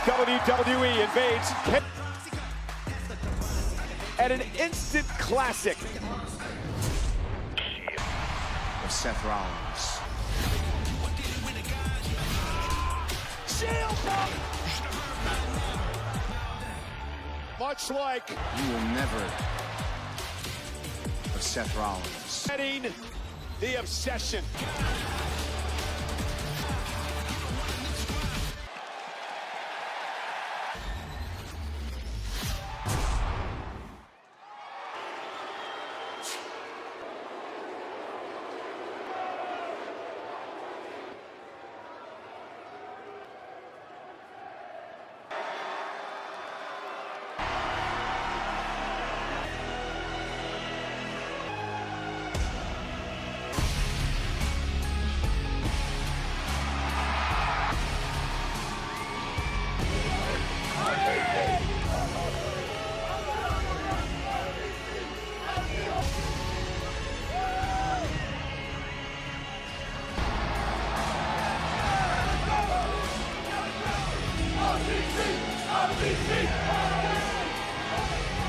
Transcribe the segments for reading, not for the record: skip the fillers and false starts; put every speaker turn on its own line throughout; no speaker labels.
tonight, WWE invades at an instant classic
of Seth Rollins.
Much like
You will never of Seth Rollins.
setting the obsession.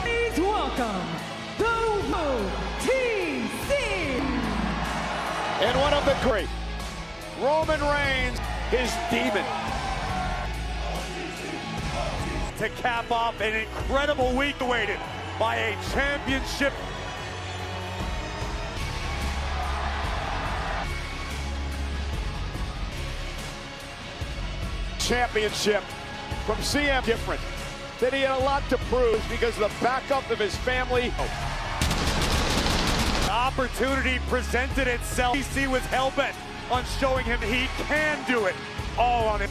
Please welcome the OTC.
And one of the great, Roman Reigns, his demon. To cap off an incredible week awaited by a championship. Championship from CM different. That he had a lot to prove because of the backup of his family. The opportunity presented itself. DC was hell-bent on showing him he can do it all on it.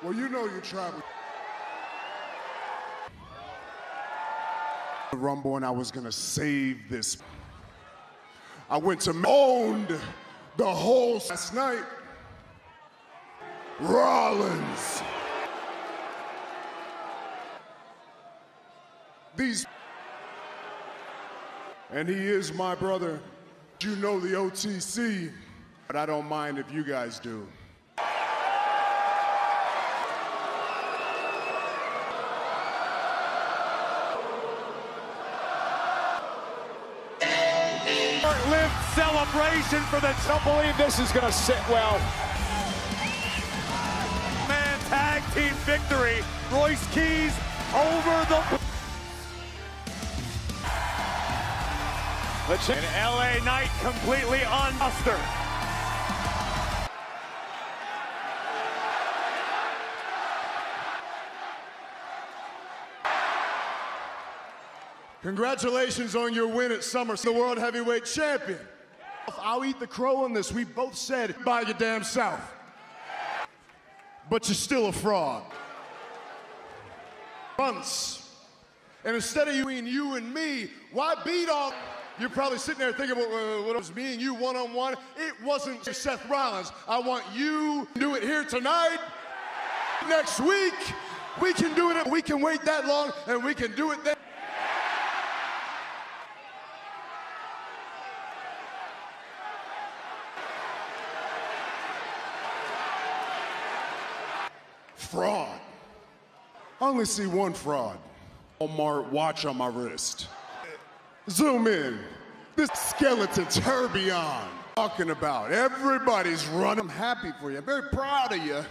Well, you know you traveled the Rumble, and I was gonna save this. I went to owned the whole last night. Rollins. And he is my brother. You know the OTC, but I don't mind if you guys do.
Short-lived celebration for the. Don't believe this is going to sit well. Man, tag team victory. Royce Keys over the. An LA Knight completely on muster.
Congratulations on your win at SummerSlam, the World Heavyweight Champion. I'll eat the crow on this. We both said, by your damn self. But you're still a fraud. Months. And instead of you and me, why beat all? You're probably sitting there thinking, what was me and you one-on-one? It wasn't just Seth Rollins. I want you to do it here tonight. Next week, we can do it. We can wait that long, and we can do it then. Fraud. I only see one fraud. Walmart watch on my wrist. Zoom in. This skeleton tourbillon. Talking about. Everybody's running. I'm happy for you. I'm very proud of you.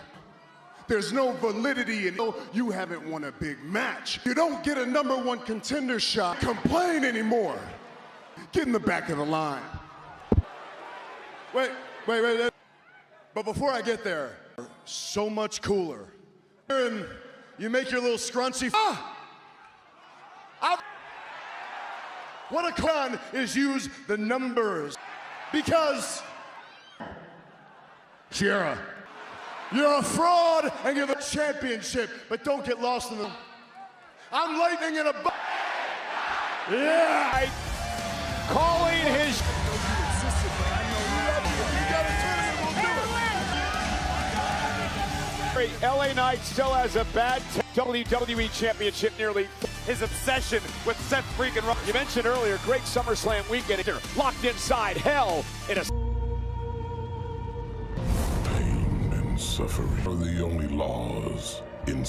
There's no validity in you haven't won a big match. You don't get a #1 contender shot. Complain anymore. Get in the back of the line. Wait. But before I get there, so much cooler. And you make your little scrunchy. What a con is use the numbers. Because, Sierra, you're a fraud and you're the championship, but don't get lost in the... I'm lightning in a...
Yeah! Calling his... LA Knight still has a bad WWE Championship nearly.
His obsession with Seth freaking Rollins.
You mentioned earlier, great SummerSlam weekend here. Locked inside hell in a...
Pain and suffering are the only laws in...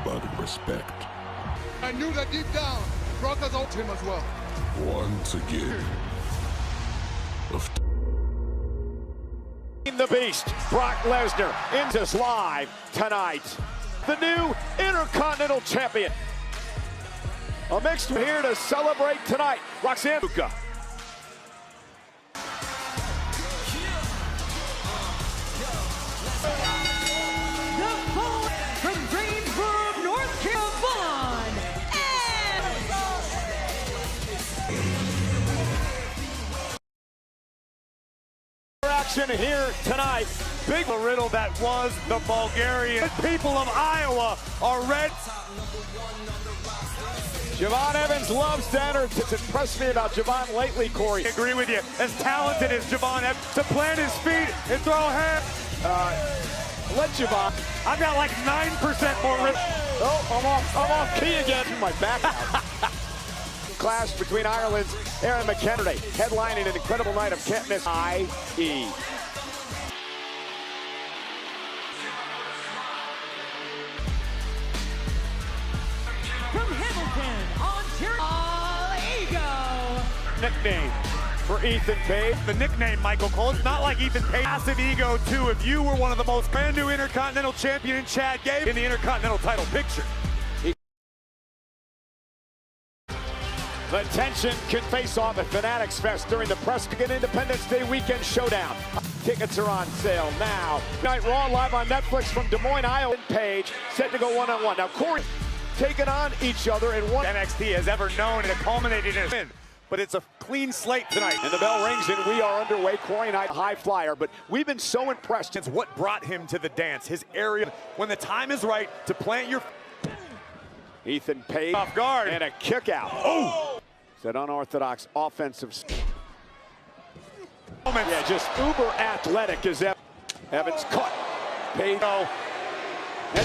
But respect.
I knew that deep down, Brock has owed him as well.
Once again.
The Beast, Brock Lesnar, into us live tonight. The new Intercontinental Champion. A mixed here to celebrate tonight. Roxanne Luka.
From Greensboro, North Carolina,
Action here tonight. Big
riddle that was the Bulgarian. People of Iowa are red.
Javon Evans loves Danner. It's impressed me about Javon lately, Corey.
I agree with you. As talented as Javon Evans to plant his feet and throw a hand.
Let Javon.
I've got like 9% more rip.
Oh, I'm off key again. My back out. Clash between Ireland's Aaron McKennedy, headlining an incredible night of can't miss IE.
from Hamilton, Ontario,
Nickname for Ethan Page.
The nickname, Michael Cole, it's not like Ethan Page. Massive ego, too. If you were one of the most brand new Intercontinental Champion, Chad Gable, in the Intercontinental title picture.
The tension can face off at Fanatics Fest during the Prescott Independence Day weekend showdown. Tickets are on sale now. Night Raw live on Netflix from Des Moines, Iowa. Page set to go one-on-one. Now Corey taking on each other in one
NXT has ever known, and it culminated in a win. But it's a clean slate tonight.
And the bell rings and we are underway. Corey Knight, high flyer, but we've been so impressed.
It's what brought him to the dance. His area, when the time is right to plant your...
Ethan Page
off guard.
And a kick out. Oh! That unorthodox offensive. Yeah, just uber athletic is Evans caught. Page. And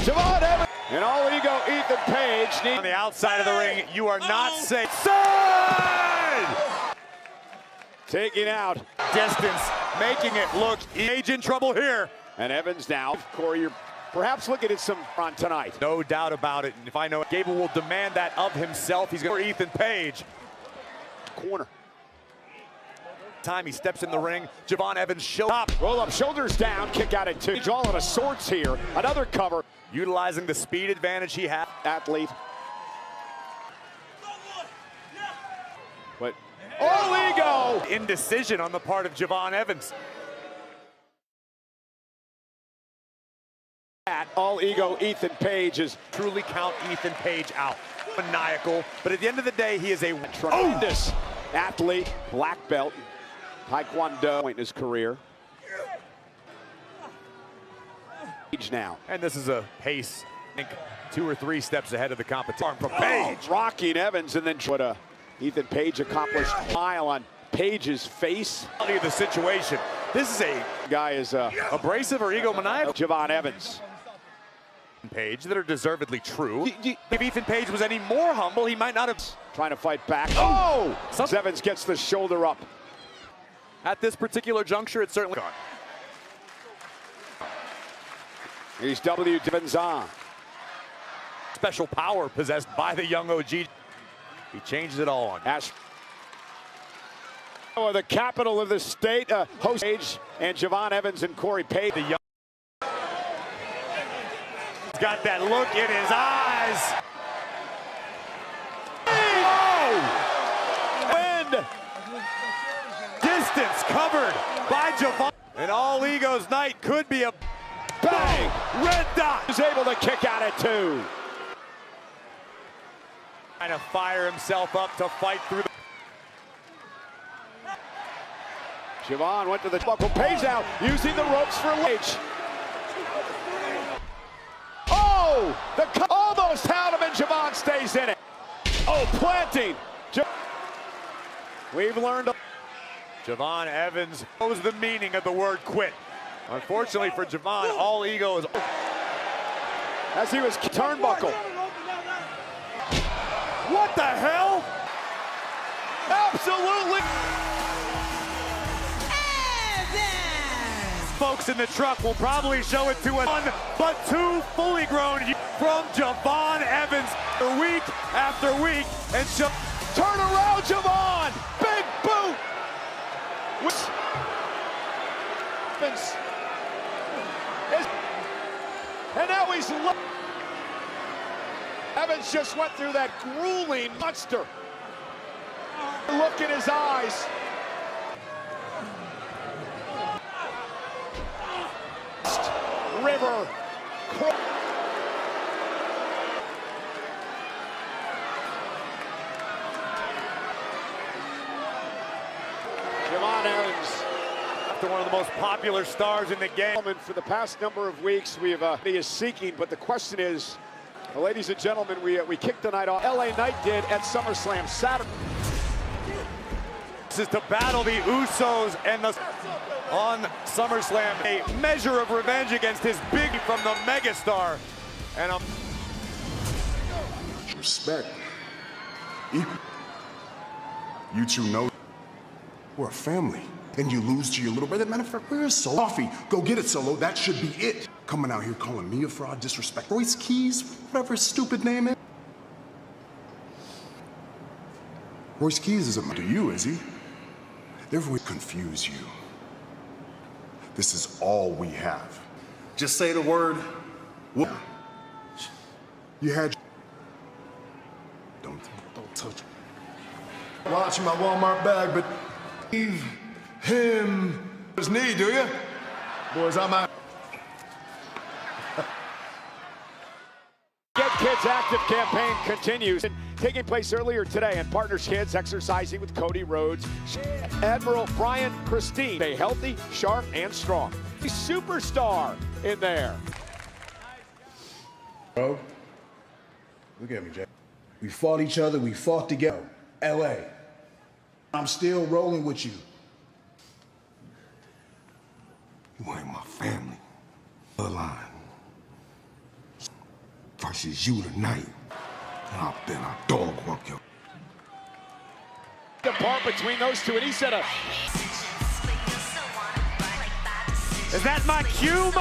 Javon Evans. And all ego, Ethan Page.
On the outside of the ring, you are not safe. Side!
Taking out.
Distance, making it look Page in trouble here.
And Evans now. Corey, you're perhaps looking at some on tonight.
No doubt about it. And if I know it, Gable will demand that of himself. He's going for Ethan Page.
Corner.
Time he steps in the ring, Javon Evans up.
Roll up, shoulders down, kick out at 2. All out of sorts here. Another cover.
Utilizing the speed advantage he had.
Athlete. But all ego.
Indecision on the part of Javon Evans.
At all ego, Ethan Page is
truly count Ethan Page out. Maniacal, but at the end of the day, he is a
tremendous athlete, black belt, Taekwondo point in his career. Page now.
And this is a pace, I think 2 or 3 steps ahead of the competition. From Page.
Rocking Evans, and then what Ethan Page accomplished. Smile on Page's face.
Of the situation. This is a
guy is
abrasive or egomaniacal.
Javon Evans.
Page that are deservedly true. If Ethan Page was any more humble, he might not have.
Trying to fight back. Oh! Evans gets the shoulder up.
At this particular juncture, it's certainly gone.
He's W. Evans on.
Special power possessed by the young OG. He changes it all on.
Ash. Oh, the capital of the state, host Page and Javon Evans and Corey Page.
The young. He's got that look in his eyes.
Oh! Wind
delivered by Javon. And All Ego's night could be a bang. Red Dot
is able to kick out at 2.
Trying to fire himself up to fight through the...
Javon went to the buckle, pays out, using the ropes for Lage. Oh, the almost had him, and Javon stays in it. Oh, planting. We've learned.
Javon Evans knows the meaning of the word quit. Unfortunately for Javon, All Ego is...
As he was turnbuckle.
What the hell?
Absolutely.
Folks in the truck will probably show it to us. One, but two fully grown from Javon Evans week after week. And
turn around, Javon! Big boot! And now he's... Evans just went through that grueling monster. Look in his eyes. River. Javon Evans.
After one of the most popular stars in the game.
For the past number of weeks, he is seeking, but the question is, ladies and gentlemen, we kicked the night off. LA Knight did at SummerSlam Saturday.
This is to battle the Usos and the on SummerSlam, a measure of revenge against his big from the megastar. And
respect. Equal. You two know we're a family. And you lose to your little brother. Matter of fact, where's Solo? Coffee, go get it, Solo. That should be it. Coming out here calling me a fraud, disrespect. Royce Keys, whatever his stupid name is. Royce Keys isn't to you, is he? Therefore, we confuse you. This is all we have. Just say the word. You had. Don't touch it. Watching my Walmart bag, but leave him his knee, do you? Boys, I'm out.
Get Kids Active campaign continues. Taking place earlier today, and Partners Kids exercising with Cody Rhodes, Admiral Brian Christine. Stay healthy, sharp, and strong. A superstar in there.
Bro, look at me, Jay. We fought each other, we fought together. LA. I'm still rolling with you.
You ain't my family. Bloodline. Versus you tonight. And I'll bet I dog walk you.
The part between those two, and he said
Is that my cue?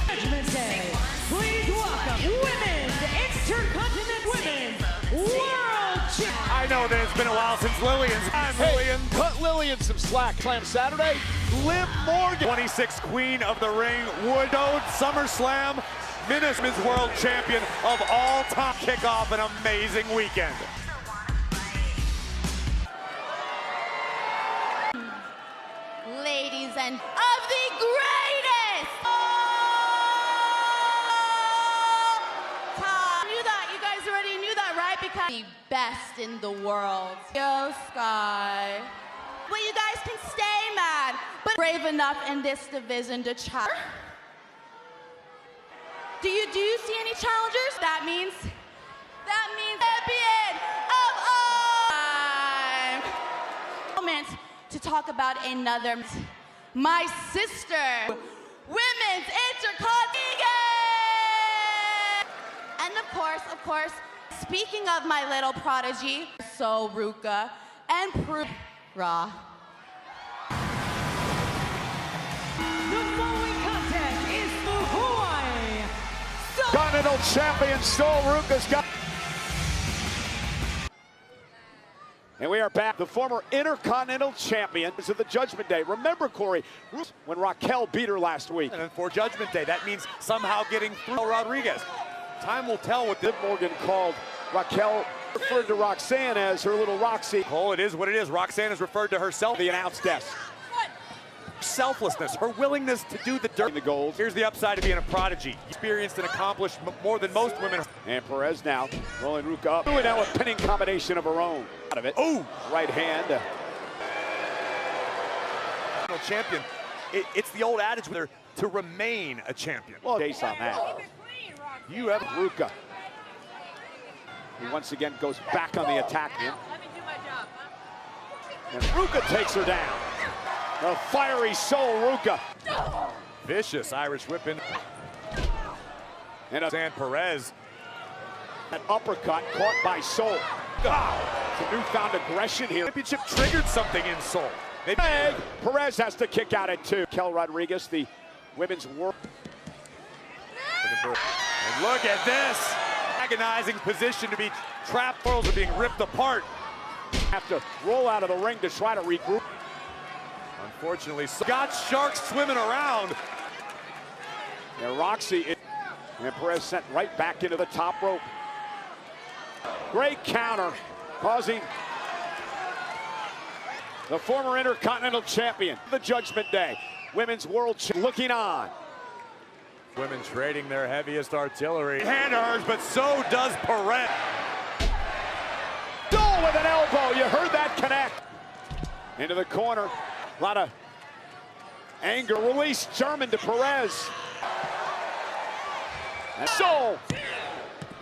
Judgment Day. Please welcome Women's Intercontinental Women's World Champion.
I know that it's been a while since Lillian's time.
Lillian. Cut Lillian some slack. Slam Saturday. Liv Morgan.
26th Queen of the Ring. Woodode SummerSlam. Minnesota World Champion of all time. Kick off an amazing weekend.
Ladies and of the greatest time. Knew that. You guys already knew that, right? Because the best in the world. Yo, Sky. Well, you guys can stay mad, but brave enough in this division to challenge. Do you see any challengers? That means champion of all time. Moment to talk about another, my sister, Women's Intercontinental. And of course, speaking of my little prodigy, so Ruka and Raw.
The following contest is the Hawaii
Continental Champion Sol Ruka's got. And we are back. The former Intercontinental Champion is of the Judgment Day. Remember, Corey, when Raquel beat her last week.
And for Judgment Day, that means somehow getting through Rodriguez. Time will tell what
Liv Morgan called Raquel Referred to Roxanne as her little Roxy.
Oh, it is what it is. Roxanne has referred to herself.
The announce desk.
Selflessness, her willingness to do the dirt.
The goals.
Here's the upside of being a prodigy. Experienced and accomplished more than most women.
And Perez now rolling Ruka up. Doing now a pinning combination of her own. Out of it.
Oh!
Right hand.
Champion. It's the old adage where to remain a champion.
Well, case on that. You have Ruka. He once again goes back on the attack.
Let me do my job.
And Ruka takes her down. The fiery soul, Ruka.
Vicious Irish whipping. And San Perez.
An uppercut caught by Soul. Some newfound aggression here.
Championship triggered something in Soul.
Perez has to kick out at 2. Kel Rodriguez, the women's world.
And look at this. Agonizing position to be trapped. Worlds are being ripped apart.
Have to roll out of the ring to try to regroup.
Unfortunately, got Sharks swimming around.
And Roxy and Perez sent right back into the top rope. Great counter, causing the former Intercontinental Champion, the Judgment Day, Women's World looking on.
Women trading their heaviest artillery. Hand to hers, but so does Perez.
Dole with an elbow, you heard that connect. Into the corner, a lot of anger. Release German to Perez. And Soul.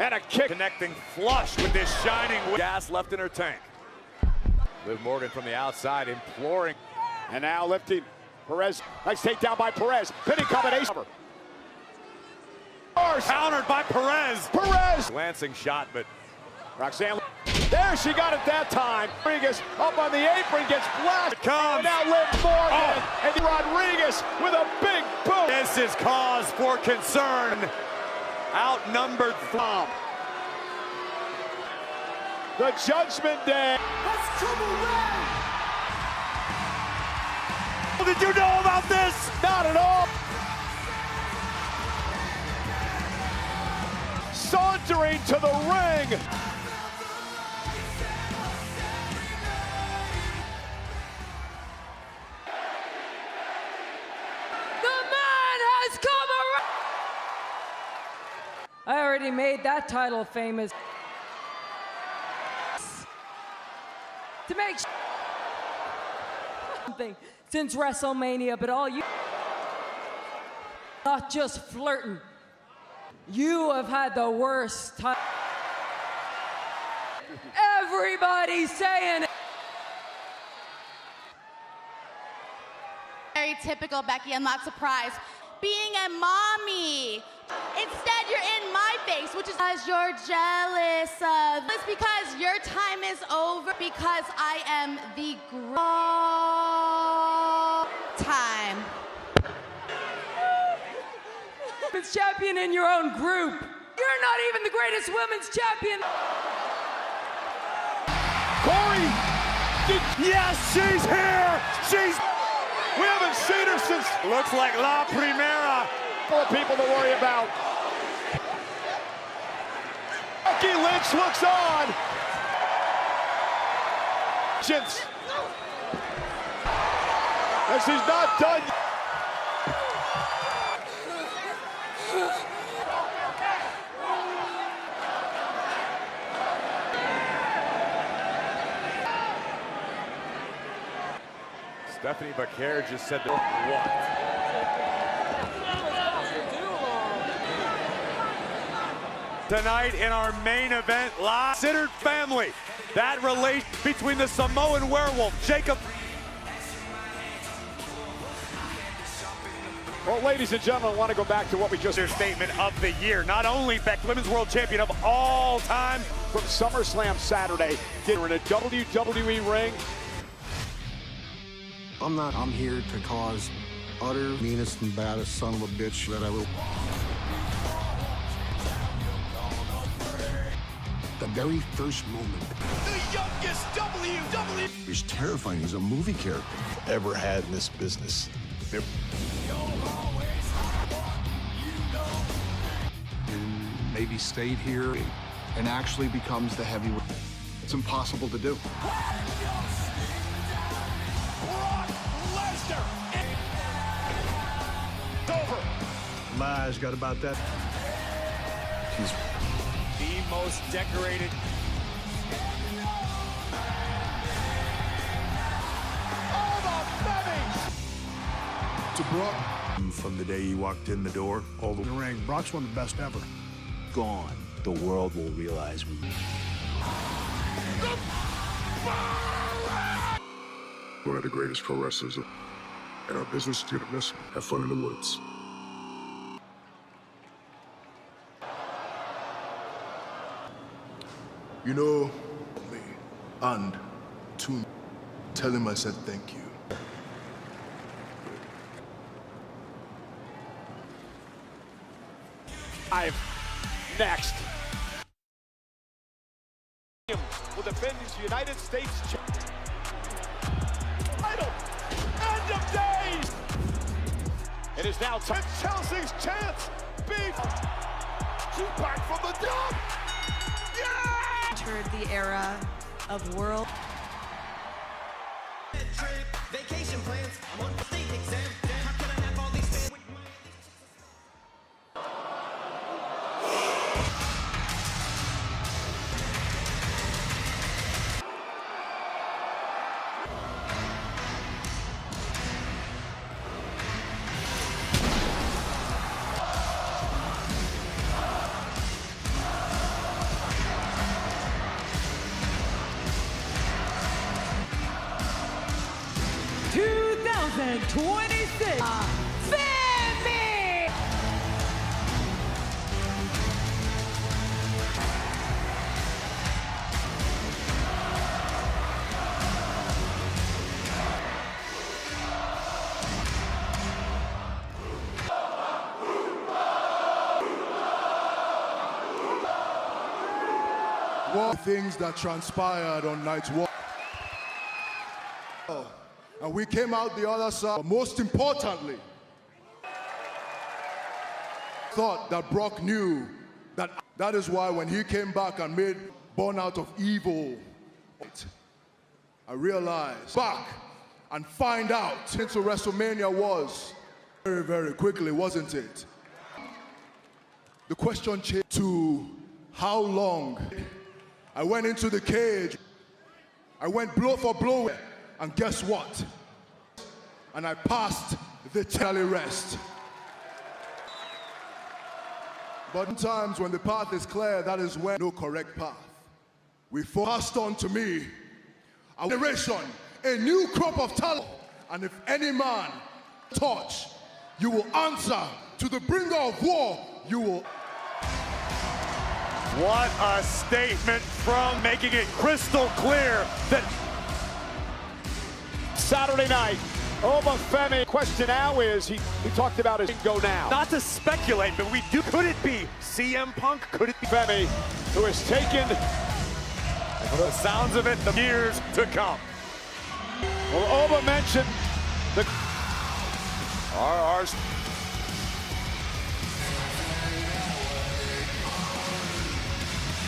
And a kick.
Connecting flush with this shining gas left in her tank. Liv Morgan from the outside imploring.
And now lifting Perez. Nice takedown by Perez. Pinning combination.
Countered by Perez.
Perez.
Glancing shot, but
Roxanne. There she got it that time. Rodriguez up on the apron, gets blasted.
Comes.
And now Liv Morgan. And Rodriguez with a big boot.
This is cause for concern. Outnumbered from
the Judgment Day.
Did you know about this?
Not at all. Sauntering to the ring.
I already made that title famous. To make something since WrestleMania, but all you not just flirting. You have had the worst time. Everybody's saying it.
Very typical, Becky. I'm not surprised. Being a mommy. Instead, you're in my face, which is because you're jealous of. It's because your time is over, because I am the time.
Women's champion in your own group. You're not even the greatest women's champion.
Corey!
Yes, she's here!
We haven't seen her since.
Looks like La Primera.
Full of people to worry about. Becky Lynch looks on. And she's not done.
Stephanie Bacquer just said what? Tonight in our main event, live considered family. That relation between the Samoan werewolf, Jacob.
Well, ladies and gentlemen, I want to go back to what we just
their statement of the year. Not only Beck, Women's World Champion of all time.
From SummerSlam Saturday, get her in a WWE ring.
I'm here to cause utter meanest and baddest son of a bitch that I will. The very first moment.
The youngest WWE.
He's terrifying. He's a movie character.
Ever had in this business.
And maybe stayed here and actually becomes the heavyweight. It's impossible to do.
Brock Lesnar. It's over.
Lies got about that.
He's the most decorated.
To Brock.
From the day he walked in the door, all the
ring. Brock's one of the best ever.
Gone. The world will realize we.
One of the greatest pro wrestlers in our business. You're gonna miss him. Have fun in the woods.
You know me. And to tell him I said thank you.
Next. Will defend his United States title. End of days. It is now Chelsea's chance. Beef. She's back from the dump. Yeah!
Entered the era of world.
Vacation plans. I'm on the state exam. How can I have all these fans with my...
Family!
What things that transpired on night one. And we came out the other side. But most importantly, thought that Brock knew that is why when he came back and made Born Out of Evil, I realized back and find out into WrestleMania was very, very quickly, wasn't it? The question changed to how long. I went into the cage. I went blow for blow. And guess what? And I passed the tally rest. But sometimes when the path is clear, that is when no correct path. We passed on to me, a generation, a new crop of talent. And if any man touch, you will answer to the bringer of war. You will.
What a statement from making it crystal clear that
Saturday night, Obafemi. Question now is, he talked about his go now.
Not to speculate, but we do. Could it be CM Punk? Could it be
Femi, who has taken,
the sounds of it, the years to come?
Well, Oba mentioned the ours.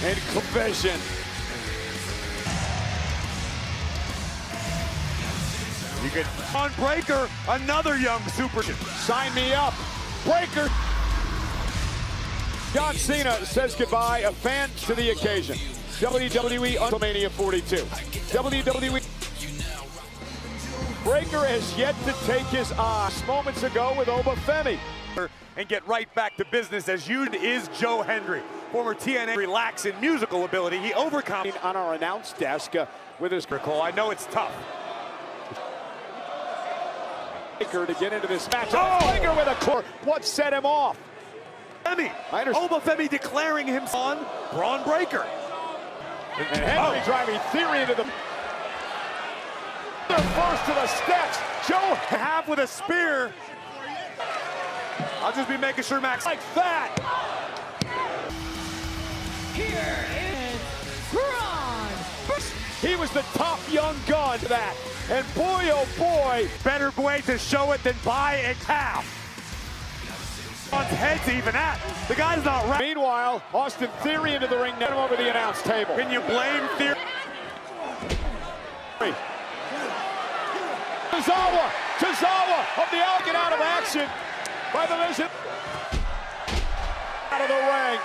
In vision.
You could on Breaker, another young super.
Sign me up. Breaker. John Cena says goodbye, a fan to the occasion. WWE WrestleMania 42. WWE. Breaker has yet to take his eyes moments ago with Obafemi.
And get right back to business as you is Joe Hendry. Former TNA relax in musical ability. He overcome
on our announce desk with his
recall. I know it's tough.
Breaker to get into this match. Oh! Breaker with a core. What set him off?
Obafemi declaring him on Braun Breaker.
And Henry driving Theory into the first to the steps. Joe
have with a spear. I'll just be making sure Max
like that.
Here is Braun.
He was the top young gun to that. And boy, oh boy,
better way to show it than buy a cow. Braun's head's even at. The guy's not right.
Meanwhile, Austin Theory into the ring, now over the announce table.
Can you blame Theory?
Tozawa of the out, get out of action by the Vision. Out of the ring.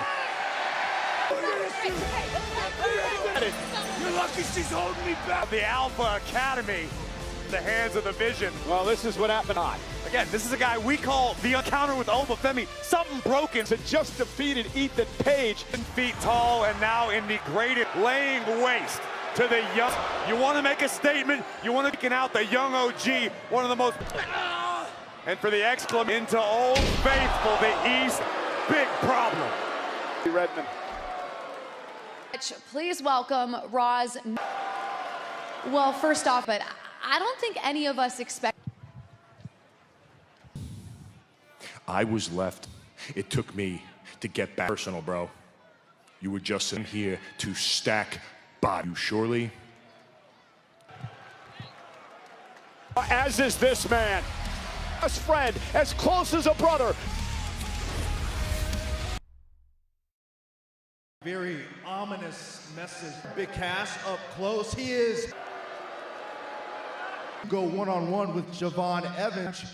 You're lucky she's holding me back. The Alpha Academy, the hands of the Vision.
Well, this is what happened on.
Again, this is a guy we call the encounter with Obafemi. Something broken.
To just defeated Ethan Page.
10 feet tall and now in the graded laying waste to the young. You want to make a statement, you want to get out the young OG, one of the most. And for the exclamation into Old Faithful, the East, big problem.
Redmond.
Please welcome Raw's. Well, first off, but I don't think any of us expect.
I was left. It took me to get back personal, bro. You were just in here to stack body. You surely.
As is this man. Best friend, as close as a brother.
Very ominous message. Big Cass up close. He is. Go one-on-one with Javon Evans.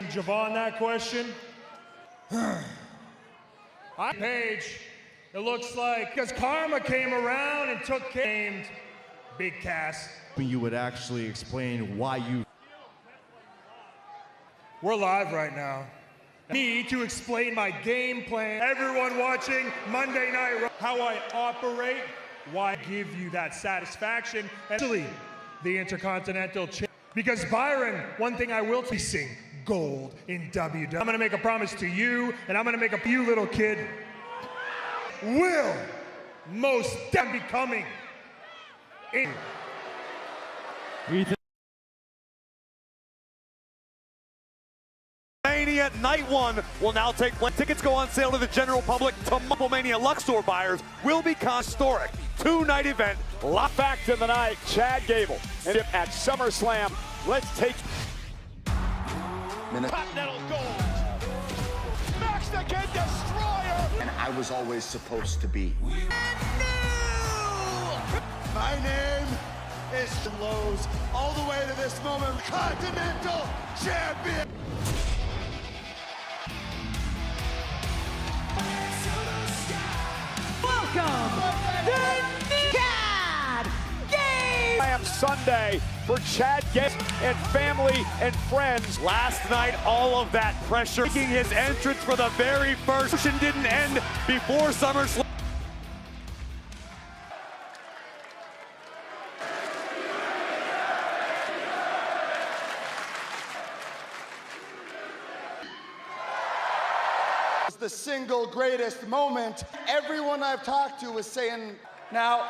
Javon, that question. Page, it looks like, because Karma came around and took named Big Cass.
You would actually explain why you.
We're live right now. Me to explain my game plan. Everyone watching Monday Night Raw, how I operate, why I give you that satisfaction. Actually, the Intercontinental Champion. Because Byron, one thing I will sing gold in WWE. I'm gonna make a promise to you, and I'm gonna make a you little kid will most definitely be coming in.
Mania Night 1 will now take place. Tickets go on sale to the general public. To Mania Luxor buyers will become historic. Two-night event.
Back to the night, Chad Gable. And at SummerSlam, let's take Continental Gold. Mexican Destroyer.
And I was always supposed to be.
My name is Lowe's. All the way to this moment, Continental Champion.
Welcome, the Chad Gable
Sunday for Chad Gable and family and friends.
Last night, all of that pressure, making his entrance for the very first. Didn't end before SummerSlam.
The single greatest moment. Everyone I've talked to was saying, now,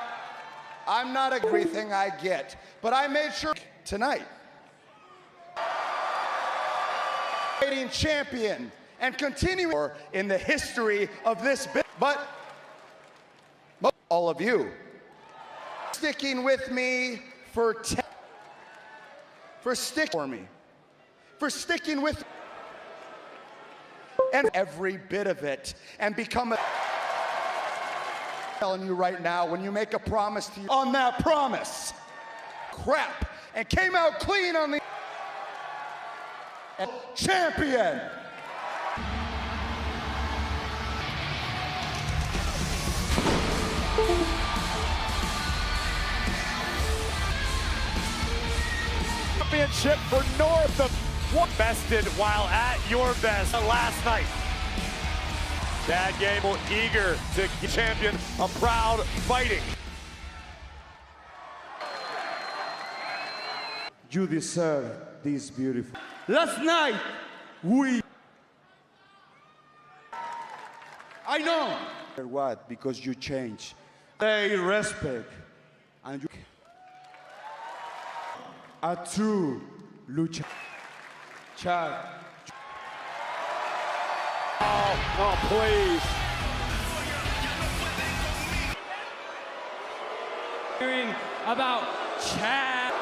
I'm not everything I get, but I made sure tonight. Champion and continuing in the history of this bit, but all of you sticking with me for sticking with and every bit of it and become a telling you right now, when you make a promise to you on that promise crap and came out clean on the champion.
Championship for North of
bested while at your best last night. Chad Gable eager to champion a proud fighting.
You deserve this beautiful.
Last night, I know.
What? Because you change. Pay respect. And you. A true lucha. Chad.
Oh, please.
Hearing about Chad.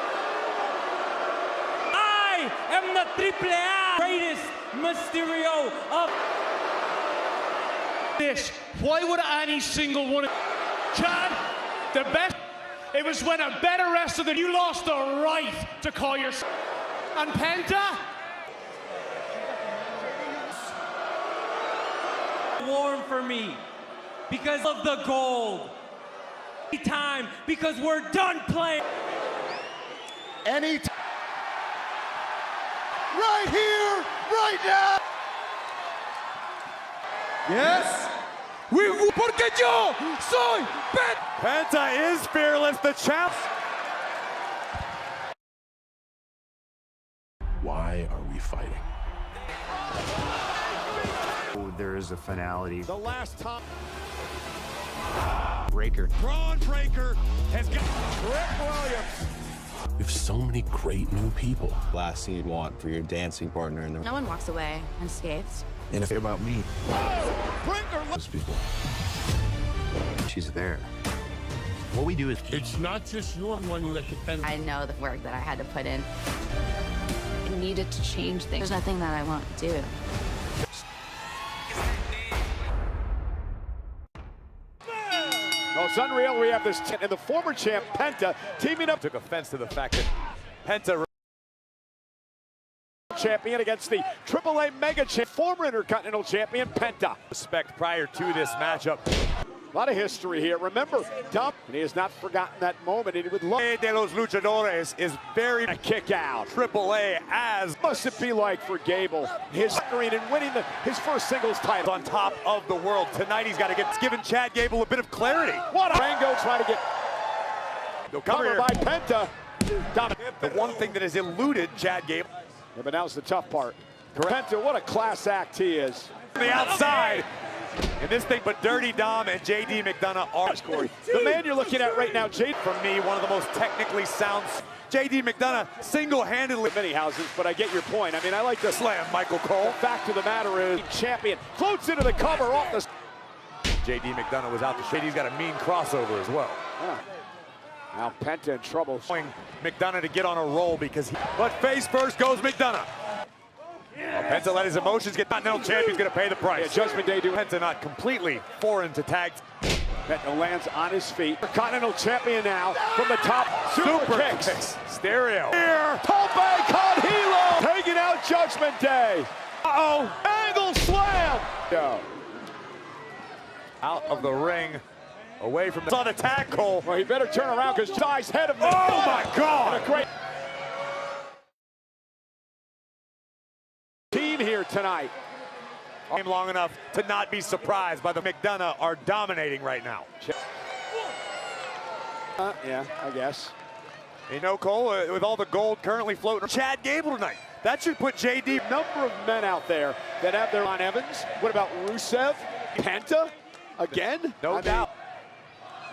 I am the AAA greatest Mysterio of
this. Why would any single one of Chad, the best
It was when a better wrestler than you lost the right to call yourself. And Penta?
Warm for me because of the gold. Time because we're done playing.
Right here, right now.
Yes. Porque yo soy Penta. Penta is fearless, the champ.
Why are we fighting?
There is a finality.
The last time.
Breaker.
Braun Breaker has got
Rick Williams.
We have so many great new people.
Last thing you'd want for your dancing partner in the...
No one walks away unscathed.
And if about me.
Breaker.
Those people. She's there. What we do is...
It's not just your one that depends.
I know the work that I had to put in. I needed to change things. There's nothing that I won't do.
Well, it's unreal. We have this and the former champ Penta teaming up.
Took offense to the fact that Penta
champion against the AAA Mega Champ, former Intercontinental Champion Penta.
Respect prior to this matchup.
A lot of history here. Remember, Dom, and he has not forgotten that moment. And he would love
de los Luchadores is very
a kick out.
AAA as
must it be like for Gable, his green and winning his first singles title
on top of the world tonight. He's got to get giving Chad Gable a bit of clarity.
What a Rango trying to get covered by Penta.
The one thing that has eluded Chad Gable.
Yeah, but now's the tough part. Penta, what a class act he is.
The outside. And this thing, but Dirty Dom and J.D. McDonough are
Corey. The man you're looking at right now, J.D.
For me, one of the most technically sound. J.D. McDonough single-handedly.
Many houses, but I get your point. I mean, I like to
slam Michael Cole.
The fact of the matter is, champion floats into the cover off the.
J.D. McDonough was out the shade. He's got a mean crossover as well.
Now Penta in trouble.
McDonough to get on a roll because but face first goes McDonough. Penta let his emotions get. Continental champion's going to pay the price.
Yeah, Judgment Day do.
Penta not completely foreign to tag.
Penta lands on his feet. Continental champion now from the top. Super kicks.
Stereo.
Here, Tope con Hilo taking out Judgment Day. Angle slam. Go.
Out of the ring. Away from the tag, Cole.
Well, he better turn around because Jai's head of him.
Oh my God!
And a great team here tonight.
Long enough to not be surprised by the McDonough are dominating right now.
Yeah, I guess.
You know, Cole, with all the gold currently floating, Chad Gable tonight. That should put J.D.
Number of men out there that have their on Evans. What about Rusev? Penta? Again?
No doubt.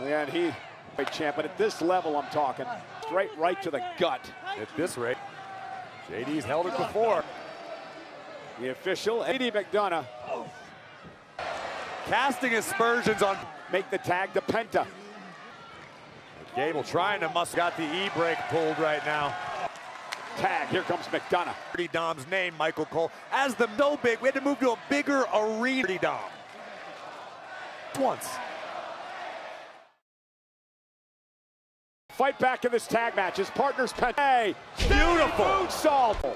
Yeah, and he, great champ, but at this level I'm talking, straight right to the gut.
At this rate, JD's held it before.
The official, J.D. McDonough,
casting aspersions on,
make the tag to Penta.
Gable trying to got the E-brake pulled right now.
Tag, here comes McDonough.
Dirty Dom's name, Michael Cole, as the no big, we had to move to a bigger arena. Dirty Dom. Once.
Fight back in this tag match. His partner's Penta. Hey,
beautiful
moonsault.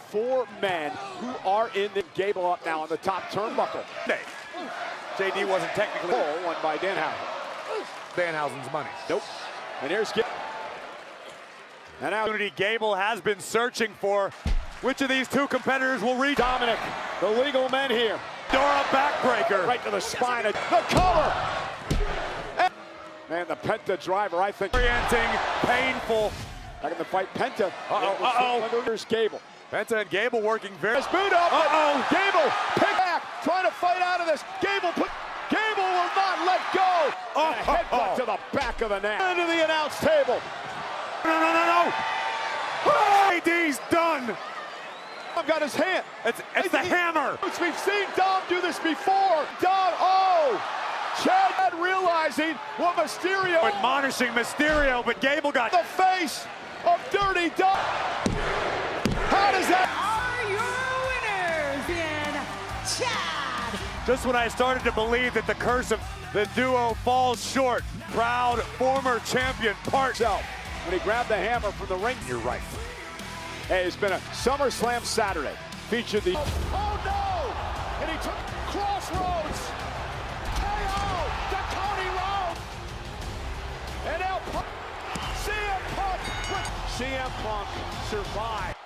4 men who are in the Gable up now on the top turnbuckle.
JD wasn't technically
won by Danhausen.
Danhausen's money.
Nope. And here's Gable.
And now Gable has been searching for which of these two competitors will reach.
Dominic, the legal men here.
Dora backbreaker.
Right to the spine. The cover. Man, the Penta driver, I think.
Orienting, painful.
Back in the fight, Penta. Here's Gable.
Penta and Gable working very.
Boot up. Gable, pick back, trying to fight out of this. Gable will not let go. A headbutt to the back of the neck. Into the announce table.
No. AD's done.
Dom got his hand.
It's the hammer.
We've seen Dom do this before. Chad realizing what Mysterio.
Admonishing Mysterio, but Gable got
the face of Dirty Dom. How does that?
Are your winners in Chad
Just when I started to believe that the curse of the duo falls short, proud former champion Park.
When he grabbed the hammer from the ring, you're right. Hey, it's been a SummerSlam Saturday. Featured the... Oh no! And he took Crossroads. KO to Cody Rhodes. And now CM Punk with CM Punk survived.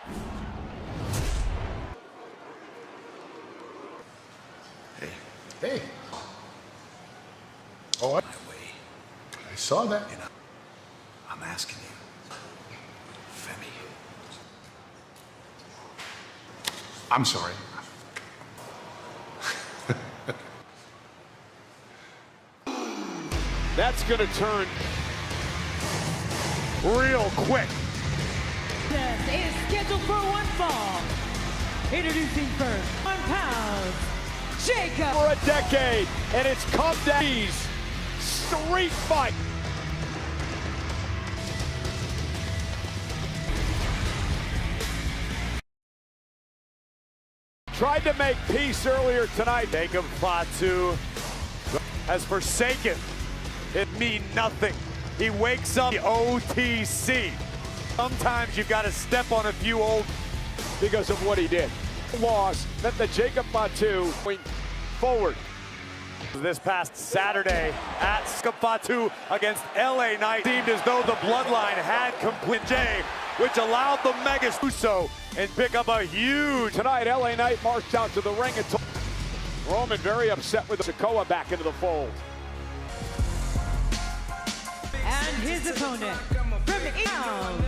Hey. Oh, I saw that.
I'm asking you, Femi.
I'm sorry.
That's going to turn
real quick.
This is scheduled for one fall. Introducing first, 1 pound, Jacob.
For a decade, and it's come down. Street fight. Tried to make peace earlier tonight.
Jacob Fatu has forsaken. It means nothing. He wakes up the OTC. Sometimes you've got to step on a few old
because of what he did. Loss meant that Jacob Fatu going forward.
This past Saturday at Fatu against LA Knight, seemed as though the bloodline had complete Jay, which allowed the Mega do so and pick up a huge.
Tonight, LA Knight marched out to the ring and took Roman very upset with Sikoa back into the fold.
And his opponent from Eon,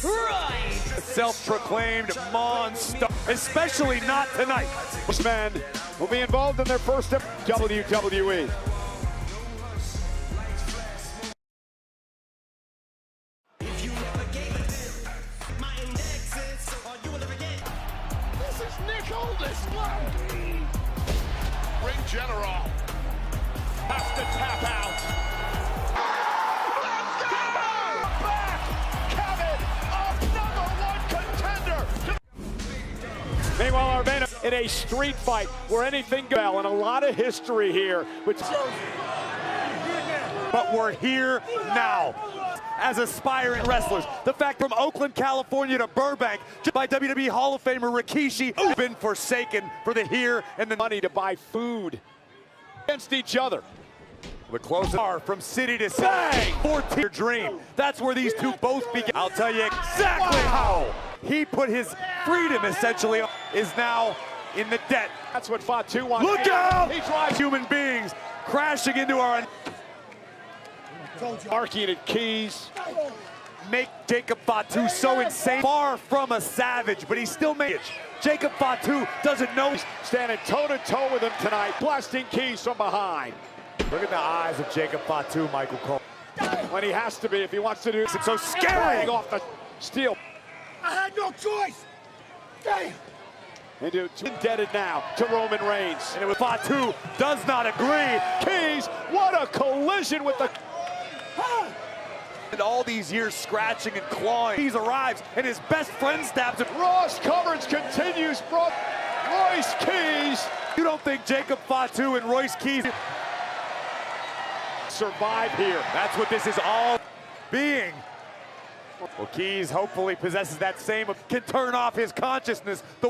right.
Self-proclaimed monster, especially not tonight.
This man will be involved in their first WWE.
This is Nick Aldis. Ring General has to tap out.
Meanwhile, Arvena in a street fight where anything goes, and a lot of history here. But
we're here now as aspiring wrestlers. The fact from Oakland, California to Burbank, by WWE Hall of Famer Rikishi, who's been forsaken for the here and the
money to buy food against each other.
The closest are from city to city. 14-year dream. That's where these two both begin. I'll tell you exactly how he put his freedom, essentially, is now in the debt.
That's what Fatu wants.
Look out! He drives human beings crashing into our...
Arcing at Keys.
Make Jacob Fatu so insane. Far from a savage, but he's still made it. Jacob Fatu doesn't know.
He's standing toe-to-toe with him tonight, blasting Keys from behind.
Look at the eyes of Jacob Fatu, Michael Cole.
When he has to be, if he wants to do
it's so scary.
Off the steel.
I had no choice. Damn.
Indebted now to Roman Reigns.
And it was Fatu does not agree.
Keys, what a collision with the...
And all these years scratching and clawing. Keys arrives and his best friend stabs him.
Ross coverage continues. Royce Keys.
You don't think Jacob Fatu and Royce Keys
survive here?
That's what this is all being. Well, Keys hopefully possesses that same, can turn off his consciousness.